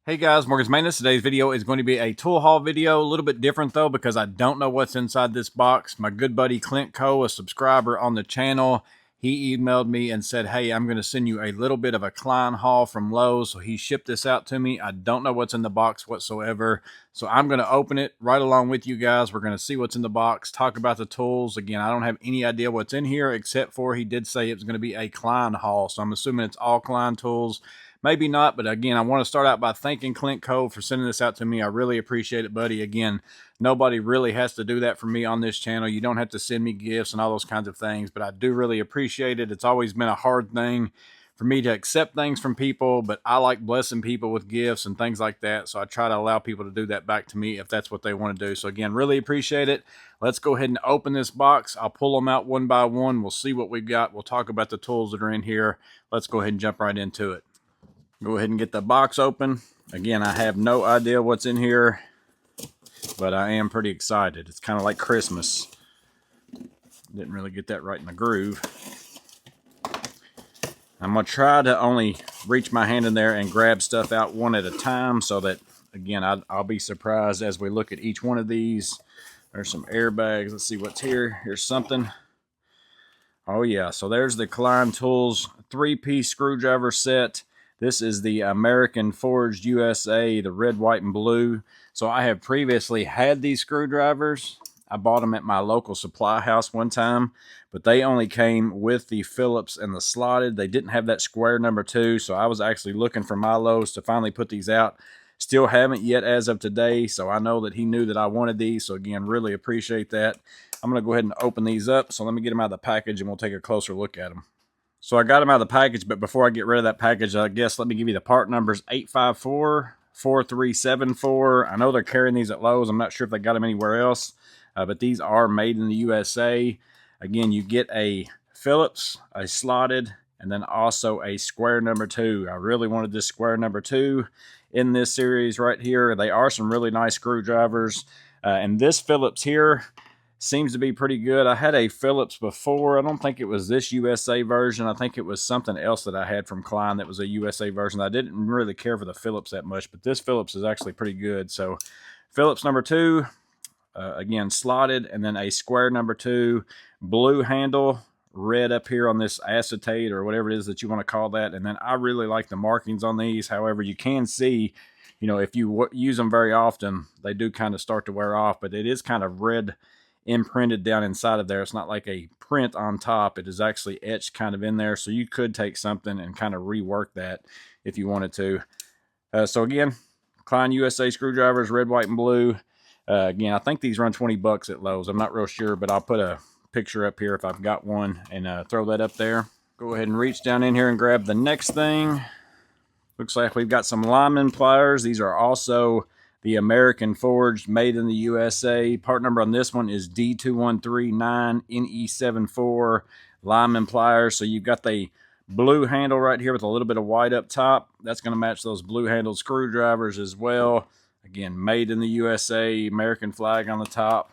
Hey guys, Morgan's Maintenance. Today's video is going to be a tool haul video. A little bit different though because I don't know what's inside this box. My good buddy Clint Coe, a subscriber on the channel, he emailed me and said, hey, I'm going to send you a little bit of a KLEIN haul from Lowe's. So he shipped this out to me. I don't know what's in the box whatsoever. So I'm going to open it right along with you guys. We're going to see what's in the box, talk about the tools. Again, I don't have any idea what's in here except for he did say it was going to be a KLEIN haul. So I'm assuming it's all KLEIN tools. Maybe not, but again, I want to start out by thanking Clint Coe for sending this out to me. I really appreciate it, buddy. Again, nobody really has to do that for me on this channel. You don't have to send me gifts and all those kinds of things, but I do really appreciate it. It's always been a hard thing for me to accept things from people, but I like blessing people with gifts and things like that, so I try to allow people to do that back to me if that's what they want to do. So again, really appreciate it. Let's go ahead and open this box. I'll pull them out one by one. We'll see what we've got. We'll talk about the tools that are in here. Let's go ahead and jump right into it. Go ahead and get the box open. Again, I have no idea what's in here, but I am pretty excited. It's kind of like Christmas. Didn't really get that right in the groove. I'm going to try to only reach my hand in there and grab stuff out one at a time so that, again, I'll be surprised as we look at each one of these. There's some airbags. Let's see what's here. Here's something. Oh, yeah. So there's the KLEIN Tools 3-piece screwdriver set. This is the American Forged USA, the red, white, and blue. So I have previously had these screwdrivers. I bought them at my local supply house one time, but they only came with the Phillips and the slotted. They didn't have that square number 2, so I was actually looking for my Lowe's to finally put these out. Still haven't yet as of today, so I know that he knew that I wanted these. So again, really appreciate that. I'm going to go ahead and open these up. So let me get them out of the package and we'll take a closer look at them. So I got them out of the package, but before I get rid of that package, I guess let me give you the part numbers: 854-4374. I know they're carrying these at Lowe's. I'm not sure if they got them anywhere else, but these are made in the USA. Again, you get a Phillips, a slotted, and then also a square number 2. I really wanted this square number 2 in this series right here. They are some really nice screwdrivers, and this Phillips here seems to be pretty good. I had a Phillips before. I don't think it was this USA version. I think it was something else that I had from KLEIN that was a USA version. I didn't really care for the Phillips that much, but this Phillips is actually pretty good. So Phillips number 2, again, slotted, and then a square number 2, blue handle, red up here on this acetate or whatever it is that you want to call that. And then I really like the markings on these. However, you can see, you know, if you use them very often, they do kind of start to wear off, but it is kind of red imprinted down inside of there. It's not like a print on top. It is actually etched kind of in there. So you could take something and kind of rework that if you wanted to. So again, KLEIN USA screwdrivers, red, white, and blue. Again, I think these run 20 bucks at Lowe's. I'm not real sure, but I'll put a picture up here if I've got one and throw that up there. Go ahead and reach down in here and grab the next thing. Looks like we've got some LMAN Pliers. These are also the American Forged, made in the USA. Part number on this one is D2139NE74 LMAN Pliers. So you've got the blue handle right here with a little bit of white up top. That's going to match those blue handled screwdrivers as well. Again, made in the USA, American flag on the top.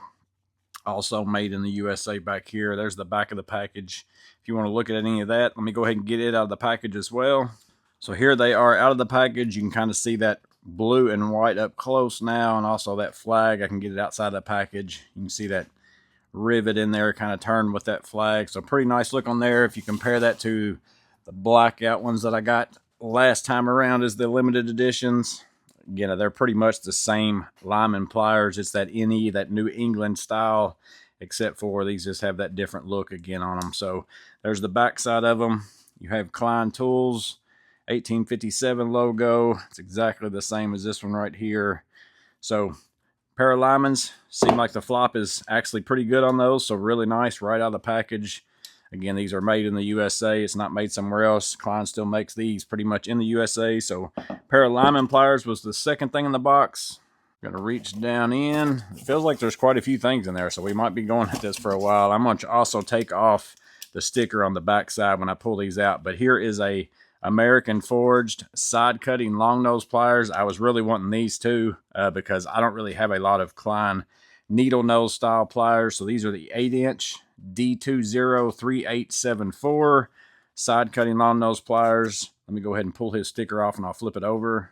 Also made in the USA back here. There's the back of the package. If you want to look at any of that, let me go ahead and get it out of the package as well. So here they are out of the package. You can kind of see that blue and white up close now, and also that flag. I can get it outside the package. You can see that rivet in there kind of turned with that flag. So pretty nice look on there. If you compare that to the blackout ones that I got last time around as the limited editions, again, they're pretty much the same LMAN Pliers. It's that NE, that New England style, except for these just have that different look again on them. So there's the back side of them. You have KLEIN Tools 1857 logo. It's exactly the same as this one right here. So pair of LMANs. Seem like the flop is actually pretty good on those, so really nice right out of the package. Again, these are made in the USA. It's not made somewhere else. KLEIN still makes these pretty much in the USA. So pair of LMAN Pliers was the second thing in the box. Gonna reach down in. It feels like there's quite a few things in there, so we might be going at this for a while. I'm gonna also take off the sticker on the back side when I pull these out, but here is a American Forged side cutting long nose pliers. I was really wanting these too because I don't really have a lot of KLEIN needle nose style pliers. So these are the 8-inch D203874 side cutting long nose pliers. Let me go ahead and pull his sticker off and I'll flip it over.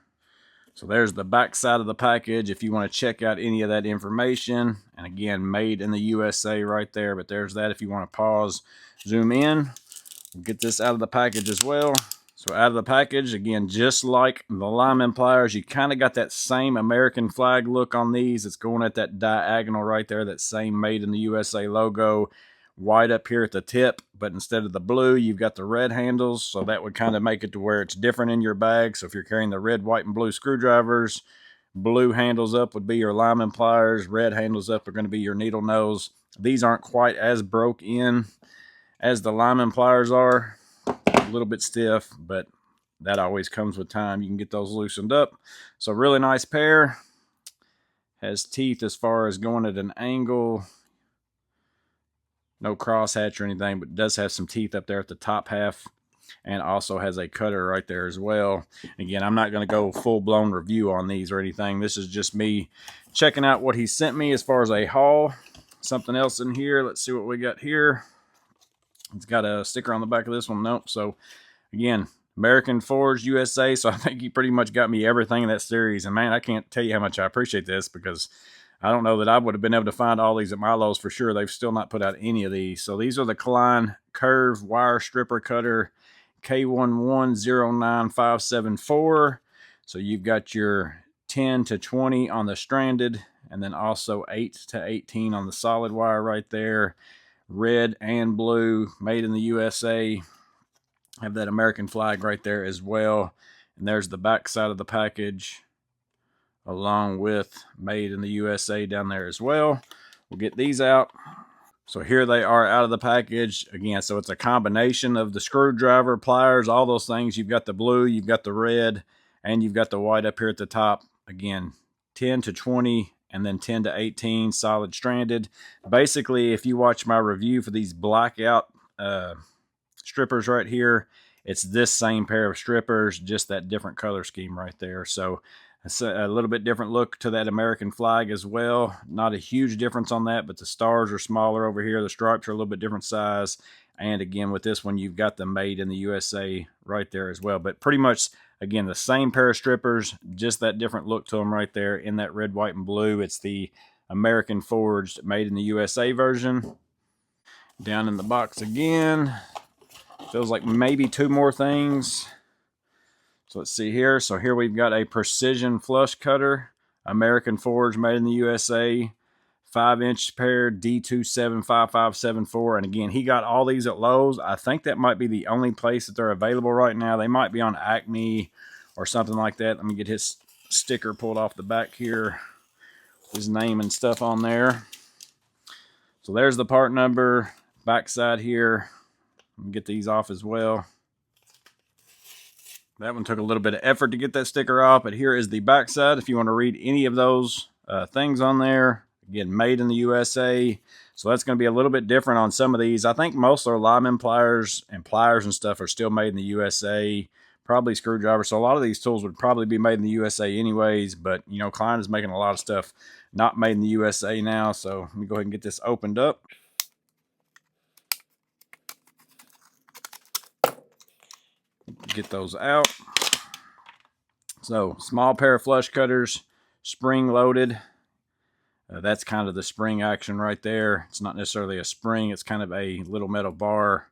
So there's the back side of the package if you want to check out any of that information. And again, made in the USA right there. But there's that if you want to pause, zoom in. We'll get this out of the package as well. So out of the package, again, just like the LMAN pliers, you kind of got that same American flag look on these. It's going at that diagonal right there, that same made in the USA logo. White up here at the tip, but instead of the blue, you've got the red handles. So that would kind of make it to where it's different in your bag. So if you're carrying the red, white, and blue screwdrivers, blue handles up would be your LMAN pliers. Red handles up are going to be your needle nose. These aren't quite as broke in as the LMAN pliers are. A little bit stiff, but that always comes with time. You can get those loosened up. So really nice pair. Has teeth as far as going at an angle. No crosshatch or anything, but does have some teeth up there at the top half, and also has a cutter right there as well. Again, I'm not going to go full-blown review on these or anything. This is just me checking out what he sent me as far as a haul. Something else in here. Let's see what we got here. It's got a sticker on the back of this one. Nope. So again, American Forged USA. So I think he pretty much got me everything in that series. And man, I can't tell you how much I appreciate this, because I don't know that I would have been able to find all these at my Lowe's for sure. They've still not put out any of these. So these are the KLEIN Curve Wire Stripper Cutter K1109574. So you've got your 10 to 20 on the stranded, and then also 8 to 18 on the solid wire right there. Red and blue, made in the USA. Have that American flag right there as well. And there's the back side of the package, along with made in the USA down there as well. We'll get these out. So here they are out of the package. Again, so it's a combination of the screwdriver, pliers, all those things. You've got the blue, you've got the red, and you've got the white up here at the top. Again, 10 to 20, and then 10 to 18 solid stranded. Basically, if you watch my review for these blackout strippers right here, it's this same pair of strippers, just that different color scheme right there. So it's a little bit different look to that American flag as well. Not a huge difference on that, but the stars are smaller over here. The stripes are a little bit different size. And again, with this one, you've got the made in the USA right there as well. But pretty much, again, the same pair of strippers, just that different look to them right there in that red, white, and blue. It's the American Forged made in the USA version. Down in the box again. Feels like maybe two more things. So let's see here. So here we've got a precision flush cutter, American Forged, made in the USA, 5-inch pair, D275574. And again, he got all these at Lowe's. I think that might be the only place that they're available right now. They might be on Acme or something like that. Let me get his sticker pulled off the back here. His name and stuff on there. So there's the part number, backside here. Let me get these off as well. That one took a little bit of effort to get that sticker off, but here is the backside. If you want to read any of those things on there, again, made in the USA. So that's going to be a little bit different on some of these. I think most of our LMAN pliers and stuff are still made in the USA, probably screwdrivers. So a lot of these tools would probably be made in the USA anyways, but you know, KINE is making a lot of stuff not made in the USA now. So let me go ahead and get this opened up. Get those out. So small pair of flush cutters, spring loaded. That's kind of the spring action right there. It's not necessarily a spring, it's kind of a little metal bar.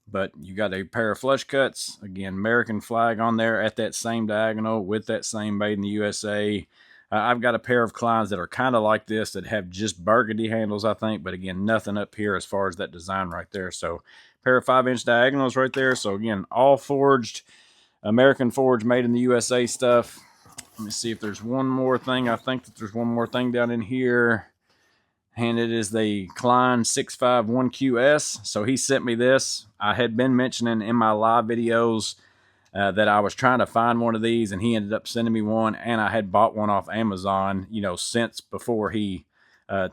But you got a pair of flush cuts. Again, American flag on there at that same diagonal with that same made in the USA. I've got a pair of KLEINs that are kind of like this that have just burgundy handles, I think. But again, nothing up here as far as that design right there. So pair of 5-inch diagonals right there. So again, all forged, American Forged, made in the USA stuff. Let me see if there's one more thing. I think that there's one more thing down in here. And it is the KLEIN 651QS. So he sent me this. I had been mentioning in my live videos that I was trying to find one of these, and he ended up sending me one. And I had bought one off Amazon, you know, since before he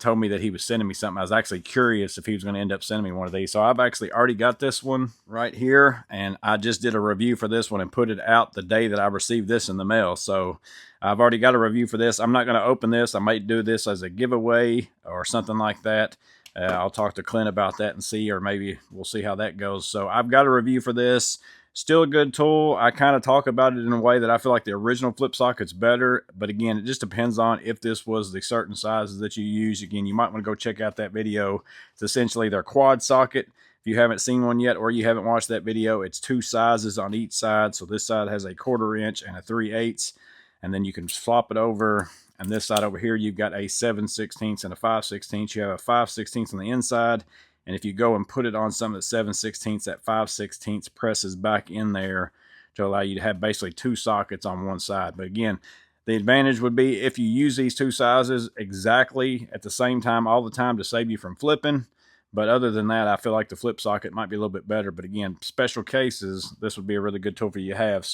told me that he was sending me something. I was actually curious if he was going to end up sending me one of these. So I've actually already got this one right here, and I just did a review for this one and put it out the day that I received this in the mail. So I've already got a review for this. I'm not going to open this. I might do this as a giveaway or something like that. I'll talk to Clint about that and see, or maybe we'll see how that goes. So I've got a review for this. Still a good tool. I kind of talk about it in a way that I feel like the original flip socket's better, but again, it just depends on if this was the certain sizes that you use. Again, you might want to go check out that video. It's essentially their quad socket. If you haven't seen one yet, or you haven't watched that video, it's 2 sizes on each side. So this side has a 1/4 inch and a 3/8, and then you can flop it over. And this side over here, you've got a 7/16 and a 5/16. You have a 5/16 on the inside. And if you go and put it on some of the 7/16, that 5/16 presses back in there to allow you to have basically 2 sockets on one side. But again, the advantage would be if you use these 2 sizes exactly at the same time all the time to save you from flipping. But other than that, I feel like the flip socket might be a little bit better. But again, special cases, this would be a really good tool for you to have.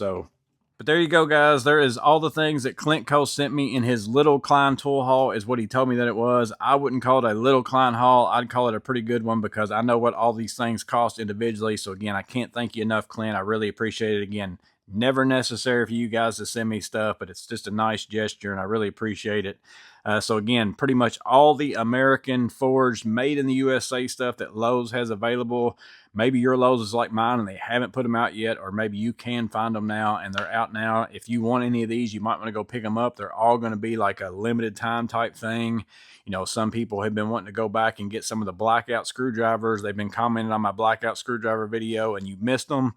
But there you go, guys. There is all the things that Clint Cole sent me in his little KLEIN tool haul is what he told me that it was. I wouldn't call it a little KLEIN haul. I'd call it a pretty good one because I know what all these things cost individually. So again, I can't thank you enough, Clint. I really appreciate it. Again, never necessary for you guys to send me stuff, but it's just a nice gesture and I really appreciate it. So again, pretty much all the American forged, made in the USA stuff that Lowe's has available. Maybe your Lowe's is like mine and they haven't put them out yet, or maybe you can find them now and they're out now. If you want any of these, you might want to go pick them up. They're all going to be like a limited time type thing. You know, some people have been wanting to go back and get some of the blackout screwdrivers. They've been commenting on my blackout screwdriver video and you missed them.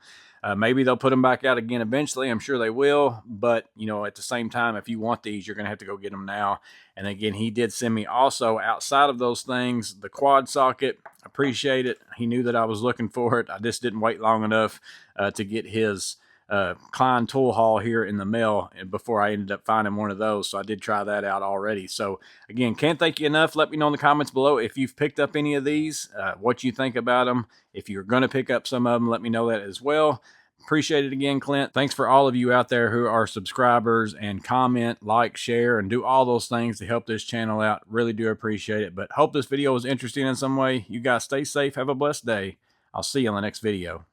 Maybe they'll put them back out again eventually. I'm sure they will. But, you know, at the same time, if you want these, you're going to have to go get them now. And again, he did send me also outside of those things, the quad socket. Appreciate it. He knew that I was looking for it. I just didn't wait long enough to get his KLEIN tool haul here in the mail before I ended up finding one of those. So I did try that out already. So again, can't thank you enough. Let me know in the comments below if you've picked up any of these, what you think about them. If you're going to pick up some of them, let me know that as well. Appreciate it again, Clint. Thanks for all of you out there who are subscribers and comment, like, share, and do all those things to help this channel out. Really do appreciate it. But hope this video was interesting in some way. You guys stay safe. Have a blessed day. I'll see you on the next video.